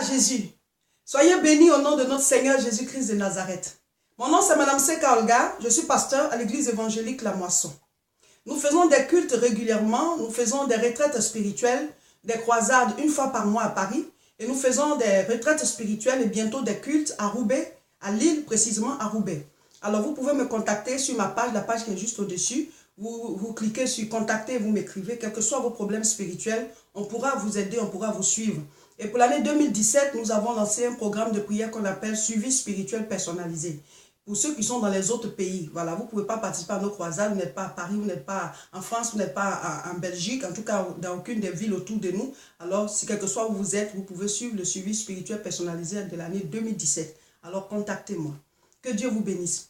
à Jésus. Soyez bénis au nom de notre Seigneur Jésus-Christ de Nazareth. Mon nom c'est Madame Seka Olga, je suis pasteur à l'église évangélique La Moisson. Nous faisons des cultes régulièrement, nous faisons des retraites spirituelles, des croisades une fois par mois à Paris, et nous faisons des retraites spirituelles et bientôt des cultes à Roubaix, à Lille, précisément à Roubaix. Alors vous pouvez me contacter sur ma page, la page qui est juste au-dessus. Vous cliquez sur contacter, vous m'écrivez, quels que soient vos problèmes spirituels, on pourra vous aider, on pourra vous suivre. Et pour l'année 2017, nous avons lancé un programme de prière qu'on appelle suivi spirituel personnalisé. Pour ceux qui sont dans les autres pays, voilà, vous ne pouvez pas participer à nos croisades, vous n'êtes pas à Paris, vous n'êtes pas en France, vous n'êtes pas en Belgique, en tout cas dans aucune des villes autour de nous. Alors, si quel que soit où vous êtes, vous pouvez suivre le suivi spirituel personnalisé de l'année 2017. Alors, contactez-moi. Que Dieu vous bénisse.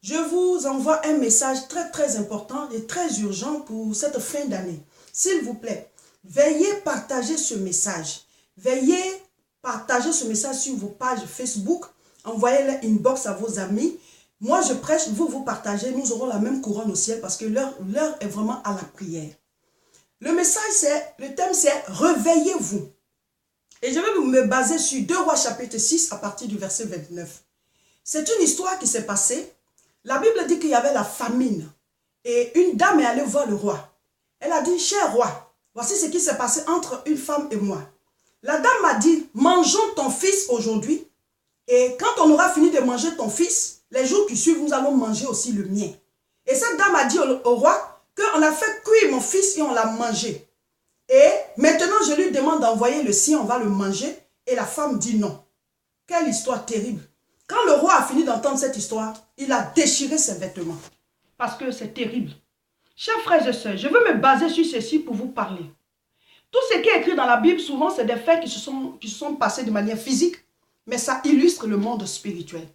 Je vous envoie un message très important et très urgent pour cette fin d'année. S'il vous plaît, veuillez partager ce message. Veuillez partager ce message sur vos pages Facebook. Envoyez-le inbox à vos amis. Moi, je prêche, vous partagez. Nous aurons la même couronne au ciel parce que l'heure est vraiment à la prière. Le thème c'est « Réveillez-vous ». Et je vais me baser sur 2 Rois chapitre 6 à partir du verset 29. C'est une histoire qui s'est passée. La Bible dit qu'il y avait la famine. Et une dame est allée voir le roi. Elle a dit, cher roi, voici ce qui s'est passé entre une femme et moi. La dame m'a dit, mangeons ton fils aujourd'hui. Et quand on aura fini de manger ton fils, les jours qui suivent, nous allons manger aussi le mien. Et cette dame a dit au roi qu'on a fait cuire mon fils et on l'a mangé. Et maintenant, je lui demande d'envoyer le sien, on va le manger. Et la femme dit non. Quelle histoire terrible. Quand le roi a fini d'entendre cette histoire, il a déchiré ses vêtements. Parce que c'est terrible. Chers frères et sœurs, je veux me baser sur ceci pour vous parler. Tout ce qui est écrit dans la Bible, souvent, c'est des faits qui se sont passés de manière physique, mais ça illustre le monde spirituel.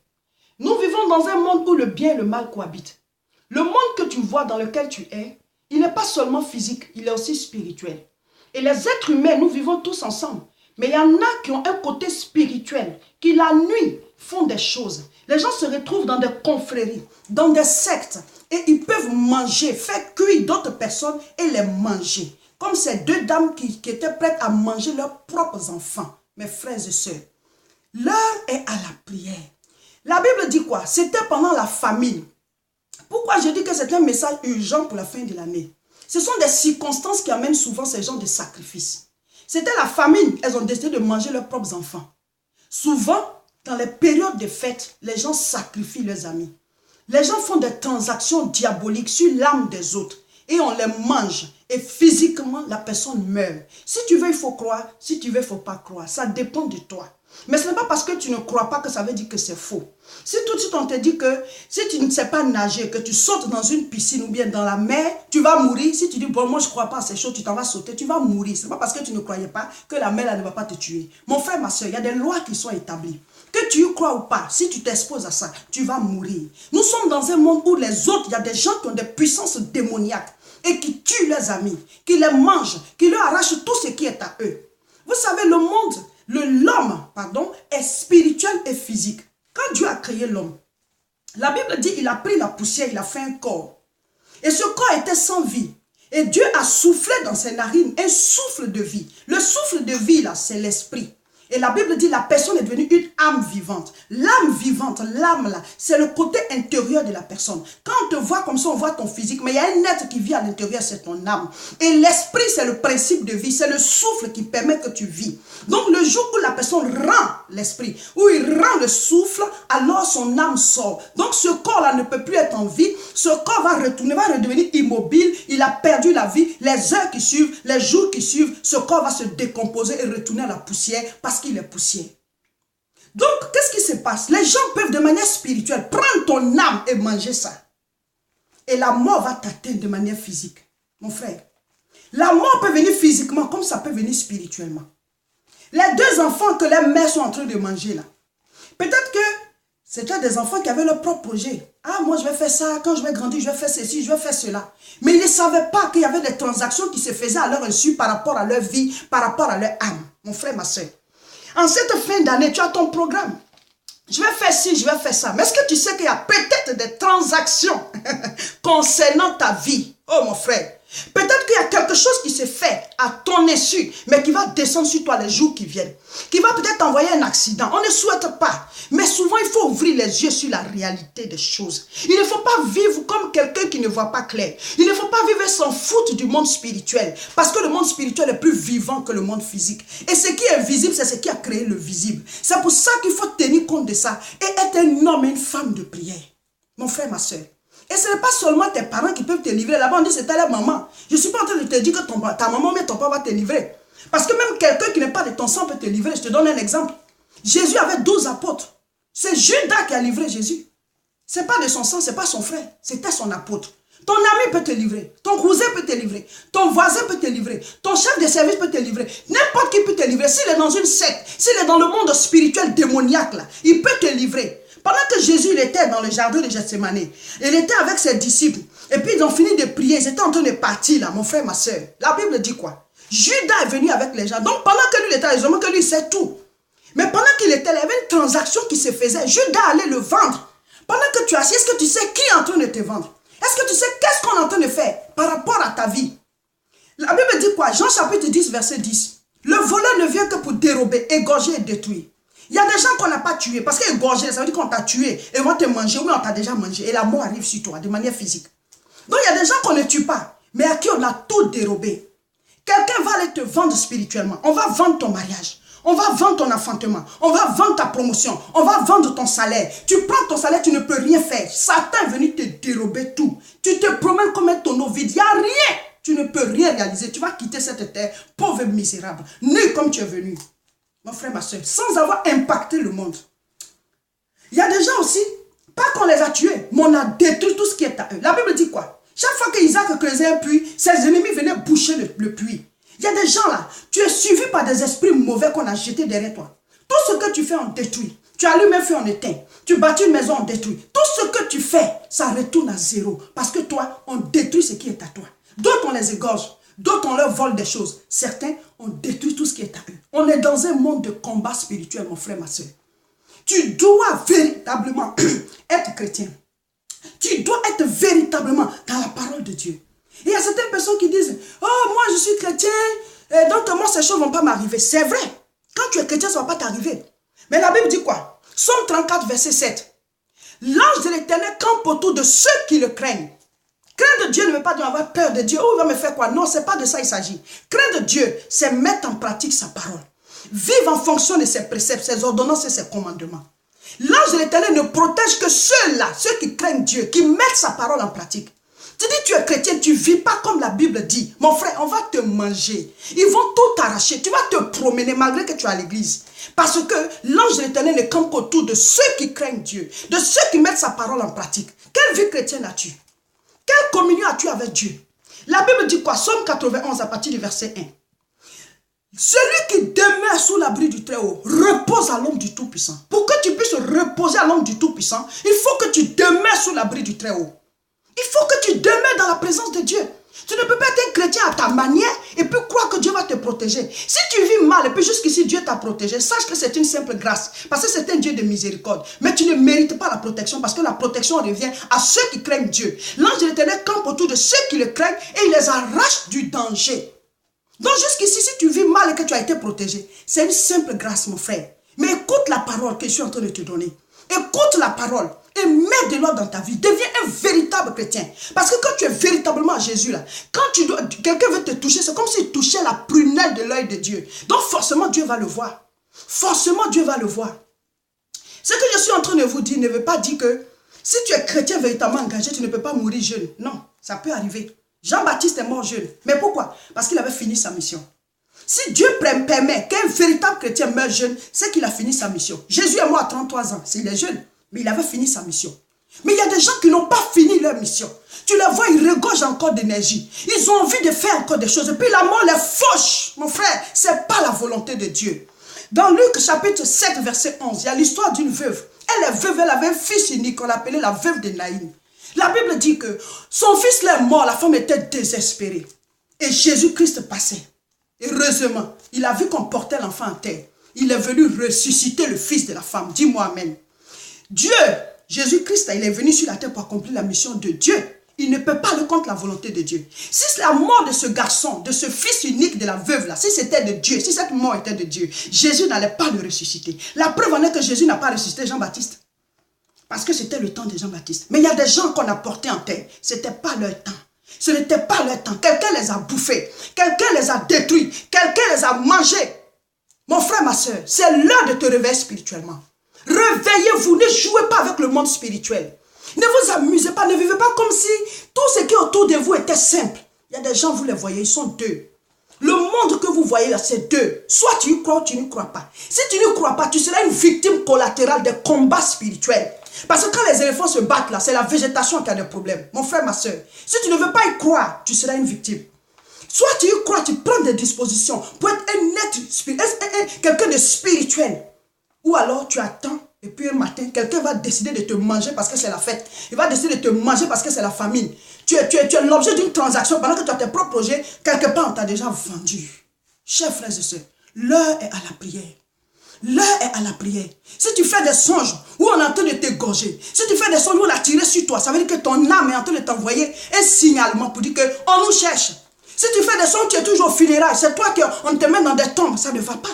Nous vivons dans un monde où le bien et le mal cohabitent. Le monde que tu vois dans lequel tu es, il n'est pas seulement physique, il est aussi spirituel. Et les êtres humains, nous vivons tous ensemble. Mais il y en a qui ont un côté spirituel, qui la nuit font des choses. Les gens se retrouvent dans des confréries, dans des sectes, et ils peuvent manger, faire cuire d'autres personnes et les manger. Comme ces 2 dames qui étaient prêtes à manger leurs propres enfants, mes frères et sœurs. L'heure est à la prière. La Bible dit quoi? C'était pendant la famine. Pourquoi je dis que c'est un message urgent pour la fin de l'année? Ce sont des circonstances qui amènent souvent ces gens de sacrifices. C'était la famine, elles ont décidé de manger leurs propres enfants. Souvent, dans les périodes de fête, les gens sacrifient leurs amis. Les gens font des transactions diaboliques sur l'âme des autres et on les mange. Et physiquement, la personne meurt. Si tu veux, il faut croire. Si tu veux, il ne faut pas croire. Ça dépend de toi. Mais ce n'est pas parce que tu ne crois pas que ça veut dire que c'est faux. Si tout de suite on te dit que si tu ne sais pas nager, que tu sautes dans une piscine ou bien dans la mer, tu vas mourir. Si tu dis, bon, moi je ne crois pas à ces choses, tu t'en vas sauter, tu vas mourir. Ce n'est pas parce que tu ne croyais pas que la mer là, ne va pas te tuer. Mon frère, ma soeur, il y a des lois qui sont établies. Que tu y crois ou pas, si tu t'exposes à ça, tu vas mourir. Nous sommes dans un monde où les autres, il y a des gens qui ont des puissances démoniaques et qui tuent leurs amis, qui les mangent, qui leur arrachent tout ce qui est à eux. Vous savez, le monde... L'homme, est spirituel et physique. Quand Dieu a créé l'homme, la Bible dit qu'il a pris la poussière, il a fait un corps. Et ce corps était sans vie. Et Dieu a soufflé dans ses narines un souffle de vie. Le souffle de vie, là, c'est l'esprit. Et la Bible dit la personne est devenue une âme vivante. L'âme vivante, l'âme là, c'est le côté intérieur de la personne. Quand on te voit comme ça, on voit ton physique, mais il y a un être qui vit à l'intérieur, c'est ton âme. Et l'esprit, c'est le principe de vie, c'est le souffle qui permet que tu vis. Donc le jour où la personne rend l'esprit, où il rend le souffle, alors son âme sort. Donc ce corps-là ne peut plus être en vie, ce corps va retourner, va redevenir immobile, il a perdu la vie, les heures qui suivent, les jours qui suivent, ce corps va se décomposer et retourner à la poussière parce qu'il est poussière. Donc, qu'est-ce qui se passe? Les gens peuvent de manière spirituelle prendre ton âme et manger ça. Et la mort va t'atteindre de manière physique. Mon frère, la mort peut venir physiquement comme ça peut venir spirituellement. Les 2 enfants que les mères sont en train de manger là, peut-être que c'était des enfants qui avaient leur propre projet. Ah, moi je vais faire ça, quand je vais grandir, je vais faire ceci, je vais faire cela. Mais ils ne savaient pas qu'il y avait des transactions qui se faisaient à leur insu par rapport à leur vie, par rapport à leur âme. Mon frère, ma soeur. En cette fin d'année, tu as ton programme. Je vais faire ci, je vais faire ça. Mais est-ce que tu sais qu'il y a peut-être des transactions concernant ta vie? Oh mon frère, Peut-être qu'il y a quelque chose qui se fait à ton insu, mais qui va descendre sur toi les jours qui viennent. Qui va peut-être t'envoyer un accident. On ne souhaite pas. Mais souvent, il faut ouvrir les yeux sur la réalité des choses. Il ne faut pas vivre comme quelqu'un qui ne voit pas clair. Il ne faut pas vivre sans foutre du monde spirituel. Parce que le monde spirituel est plus vivant que le monde physique. Et ce qui est visible, c'est ce qui a créé le visible. C'est pour ça qu'il faut tenir compte de ça. Et être un homme et une femme de prière. Mon frère, ma soeur. Et ce n'est pas seulement tes parents qui peuvent te livrer. Là-bas, on dit c'est ta maman. Je ne suis pas en train de te dire que ta maman mais ton papa va te livrer. Parce que même quelqu'un qui n'est pas de ton sang peut te livrer. Je te donne un exemple. Jésus avait 12 apôtres. C'est Judas qui a livré Jésus. Ce n'est pas de son sang, ce n'est pas son frère. C'était son apôtre. Ton ami peut te livrer. Ton cousin peut te livrer. Ton voisin peut te livrer. Ton chef de service peut te livrer. N'importe qui peut te livrer. S'il est dans une secte, s'il est dans le monde spirituel démoniaque, là, il peut te livrer. Pendant que Jésus il était dans le jardin de Gethsémani, il était avec ses disciples. Et puis ils ont fini de prier. Ils étaient en train de partir là, mon frère, ma soeur. La Bible dit quoi? Judas est venu avec les gens. Donc pendant que lui était là, ils ont dit que lui sait tout. Mais pendant qu'il était là, il y avait une transaction qui se faisait. Judas allait le vendre. Pendant que tu es assis, est-ce que tu sais qui est en train de te vendre? Est-ce que tu sais qu'est-ce qu'on est en train de faire par rapport à ta vie? La Bible dit quoi? Jean chapitre 10, verset 10. Le voleur ne vient que pour dérober, égorger et détruire. Il y a des gens qu'on n'a pas tués. Parce qu'égorger, ça veut dire qu'on t'a tué. Et on va te manger. Oui, on t'a déjà mangé. Et la mort arrive sur toi de manière physique. Donc, il y a des gens qu'on ne tue pas. Mais à qui on a tout dérobé. Quelqu'un va aller te vendre spirituellement. On va vendre ton mariage. On va vendre ton enfantement. On va vendre ta promotion. On va vendre ton salaire. Tu prends ton salaire, tu ne peux rien faire. Satan est venu te dérober tout. Tu te promènes comme un tonneau vide. Il n'y a rien. Tu ne peux rien réaliser. Tu vas quitter cette terre, pauvre misérable. Nul comme tu es venu. Mon frère, ma soeur, sans avoir impacté le monde. Il y a des gens aussi, pas qu'on les a tués, mais on a détruit tout ce qui est à eux. La Bible dit quoi? Chaque fois qu'Isaac creusait un puits, ses ennemis venaient boucher le puits. Il y a des gens là, tu es suivi par des esprits mauvais qu'on a jetés derrière toi. Tout ce que tu fais, on détruit. Tu allumes un feu, on éteint. Tu bâtis une maison, on détruit. Tout ce que tu fais, ça retourne à zéro. Parce que toi, on détruit ce qui est à toi. D'autres, on les égorge. D'autres, on leur vole des choses. Certains, on détruit tout ce qui est à eux. On est dans un monde de combat spirituel, mon frère, ma soeur. Tu dois véritablement être chrétien. Tu dois être véritablement dans la parole de Dieu. Et il y a certaines personnes qui disent, oh, moi, je suis chrétien, et donc moi, ces choses ne vont pas m'arriver. C'est vrai. Quand tu es chrétien, ça ne va pas t'arriver. Mais la Bible dit quoi? Psaume 34, verset 7. L'ange de l'Éternel campe autour de ceux qui le craignent. Craindre Dieu ne veut pas dire avoir peur de Dieu. Oh, il va me faire quoi? Non, ce n'est pas de ça il s'agit. Craindre Dieu, c'est mettre en pratique sa parole. Vivre en fonction de ses préceptes, ses ordonnances et ses commandements. L'ange de l'Éternel ne protège que ceux-là, ceux qui craignent Dieu, qui mettent sa parole en pratique. Tu dis tu es chrétien, tu ne vis pas comme la Bible dit. Mon frère, on va te manger. Ils vont tout arracher. Tu vas te promener malgré que tu es à l'église. Parce que l'ange de l'Éternel ne campe qu'autour de ceux qui craignent Dieu, de ceux qui mettent sa parole en pratique. Quelle vie chrétienne as-tu? Quelle communion as-tu avec Dieu? La Bible dit quoi? Psaume 91 à partir du verset 1. Celui qui demeure sous l'abri du Très-Haut repose à l'ombre du Tout-Puissant. Pour que tu puisses reposer à l'ombre du Tout-Puissant, il faut que tu demeures sous l'abri du Très-Haut. Il faut que tu demeures dans la présence de Dieu. Tu ne peux pas être un chrétien à ta manière et puis croire que Dieu va te protéger. Si tu vis mal et puis jusqu'ici Dieu t'a protégé, sache que c'est une simple grâce. Parce que c'est un Dieu de miséricorde. Mais tu ne mérites pas la protection parce que la protection revient à ceux qui craignent Dieu. L'ange de l'Éternel campe autour de ceux qui le craignent et il les arrache du danger. Donc jusqu'ici, si tu vis mal et que tu as été protégé, c'est une simple grâce, mon frère. Mais écoute la parole que je suis en train de te donner. Écoute la parole et mets de l'ordre dans ta vie. Deviens un véritable chrétien. Parce que quand tu es véritablement à Jésus, là, quand quelqu'un veut te toucher, c'est comme s'il touchait la prunelle de l'œil de Dieu. Donc forcément, Dieu va le voir. Forcément, Dieu va le voir. Ce que je suis en train de vous dire ne veut pas dire que si tu es chrétien véritablement engagé, tu ne peux pas mourir jeune. Non, ça peut arriver. Jean-Baptiste est mort jeune. Mais pourquoi? Parce qu'il avait fini sa mission. Si Dieu permet qu'un véritable chrétien meure jeune, c'est qu'il a fini sa mission. Jésus est mort à 33 ans. Il est jeune, mais il avait fini sa mission. Mais il y a des gens qui n'ont pas fini leur mission. Tu les vois, ils regorgent encore d'énergie. Ils ont envie de faire encore des choses. Et puis la mort les fauche. Mon frère, ce n'est pas la volonté de Dieu. Dans Luc chapitre 7, verset 11, il y a l'histoire d'une veuve. Elle est veuve, elle avait un fils unique qu'on appelait la veuve de Naïm. La Bible dit que son fils est mort, la femme était désespérée. Et Jésus-Christ passait. Heureusement, il a vu qu'on portait l'enfant en terre. Il est venu ressusciter le fils de la femme. Dis-moi amen. Dieu, Jésus-Christ, il est venu sur la terre pour accomplir la mission de Dieu. il ne peut pas aller contre la volonté de Dieu. Si la mort de ce garçon, de ce fils unique de la veuve là, si c'était de Dieu, si cette mort était de Dieu, Jésus n'allait pas le ressusciter. La preuve en est que Jésus n'a pas ressuscité Jean-Baptiste. Parce que c'était le temps de Jean-Baptiste. Mais il y a des gens qu'on a portés en terre. Ce n'était pas leur temps. Ce n'était pas leur temps. Quelqu'un les a bouffés. Quelqu'un les a détruits. Quelqu'un les a mangés. Mon frère, ma soeur, c'est l'heure de te réveiller spirituellement. Réveillez-vous. Ne jouez pas avec le monde spirituel. Ne vous amusez pas. Ne vivez pas comme si tout ce qui est autour de vous était simple. Il y a des gens, vous les voyez, ils sont deux. Le monde que vous voyez là, c'est deux. Soit tu y crois ou tu n'y crois pas. Si tu n'y crois pas, tu seras une victime collatérale des combats spirituels. Parce que quand les éléphants se battent là, c'est la végétation qui a des problèmes. Mon frère, ma soeur, si tu ne veux pas y croire, tu seras une victime. Soit tu y crois, tu prends des dispositions pour être quelqu'un de spirituel. Ou alors tu attends et puis un matin, quelqu'un va décider de te manger parce que c'est la fête. Il va décider de te manger parce que c'est la famine. Tu es l'objet d'une transaction pendant que tu as tes propres projets. Quelque part, on t'a déjà vendu. Chers frères et sœurs, l'heure est à la prière. L'heure est à la prière. Si tu fais des songes où on est en train de t'égorger, si tu fais des songes où on a tiré sur toi, ça veut dire que ton âme est en train de t'envoyer un signalement pour dire qu'on nous cherche. Si tu fais des songes, tu es toujours au funérailles, c'est toi qu'on te met dans des tombes, ça ne va pas.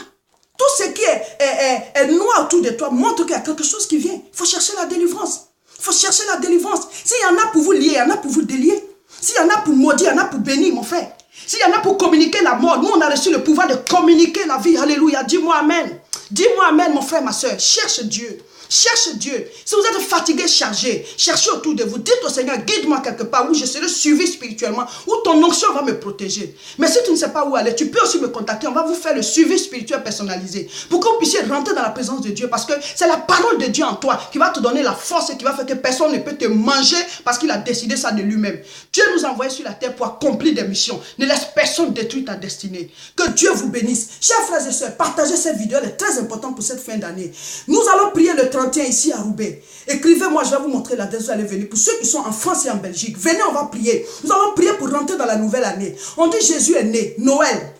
Tout ce qui est noir autour de toi montre qu'il y a quelque chose qui vient. Il faut chercher la délivrance. Il faut chercher la délivrance. S'il y en a pour vous lier, il y en a pour vous délier. S'il y en a pour maudire, il y en a pour bénir, mon frère. S'il y en a pour communiquer la mort, nous on a reçu le pouvoir de communiquer la vie. Alléluia. Dis-moi amen. Dis-moi amen, mon frère, ma soeur. Cherche Dieu. Cherche Dieu. Si vous êtes fatigué, chargé, cherchez autour de vous. Dites au Seigneur, guide-moi quelque part où je serai suivi spirituellement, où ton onction va me protéger. Mais si tu ne sais pas où aller, tu peux aussi me contacter. On va vous faire le suivi spirituel personnalisé pour que vous puissiez rentrer dans la présence de Dieu. Parce que c'est la parole de Dieu en toi qui va te donner la force et qui va faire que personne ne peut te manger parce qu'il a décidé ça de lui-même. Dieu nous a envoyés sur la terre pour accomplir des missions. Ne laisse personne détruire ta destinée. Que Dieu vous bénisse. Chers frères et sœurs, partagez cette vidéo. Elle est très importante pour cette fin d'année. Nous allons prier le 31 ici à Roubaix. Écrivez-moi, je vais vous montrer l'adresse où vous allez venir. Pour ceux qui sont en France et en Belgique, venez, on va prier. Nous allons prier pour rentrer dans la nouvelle année. On dit Jésus est né, Noël.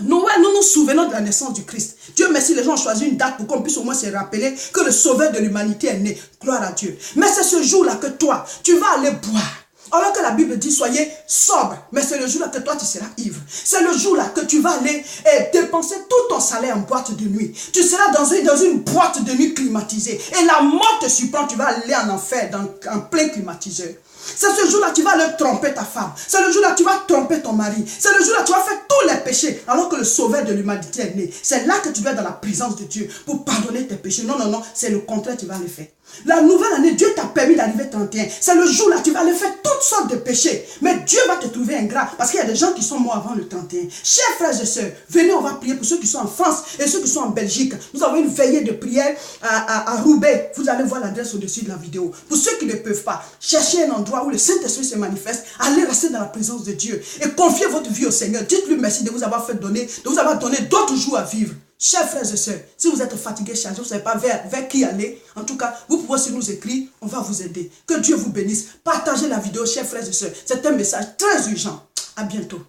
Noël, nous nous souvenons de la naissance du Christ. Dieu merci, les gens ont choisi une date pour qu'on puisse au moins se rappeler que le sauveur de l'humanité est né. Gloire à Dieu. Mais c'est ce jour-là que toi, tu vas aller boire. Alors que la Bible dit, soyez sobre. Mais c'est le jour-là que toi, tu seras ivre. C'est le jour-là que tu vas aller dépenser tout ton salaire en boîte de nuit. Tu seras dans une boîte de nuit climatisée. Et la mort te surprend, tu vas aller en enfer, en plein climatiseur. C'est ce jour-là que tu vas aller tromper ta femme. C'est le jour-là que tu vas tromper ton mari. C'est le jour-là que tu vas faire tous les péchés alors que le sauveur de l'humanité est né. C'est là que tu vas être dans la présence de Dieu pour pardonner tes péchés. Non, non, non, c'est le contraire que tu vas aller faire. La nouvelle année, Dieu t'a permis d'arriver 31. C'est le jour-là que tu vas aller faire toutes sortes de péchés. Mais Dieu va te trouver ingrat parce qu'il y a des gens qui sont morts avant le 31. Chers frères et sœurs, venez, on va prier pour ceux qui sont en France et ceux qui sont en Belgique. Nous avons une veillée de prière à Roubaix. Vous allez voir l'adresse au-dessus de la vidéo. Pour ceux qui ne peuvent pas, cherchez un endroit où le Saint-Esprit se manifeste. Allez rester dans la présence de Dieu et confiez votre vie au Seigneur. Dites-lui merci de vous avoir fait donner, de vous avoir donné d'autres jours à vivre. Chers frères et sœurs, si vous êtes fatigués, chargés, vous ne savez pas vers qui aller, en tout cas, vous pouvez aussi nous écrire, on va vous aider. Que Dieu vous bénisse. Partagez la vidéo, chers frères et sœurs. C'est un message très urgent. À bientôt.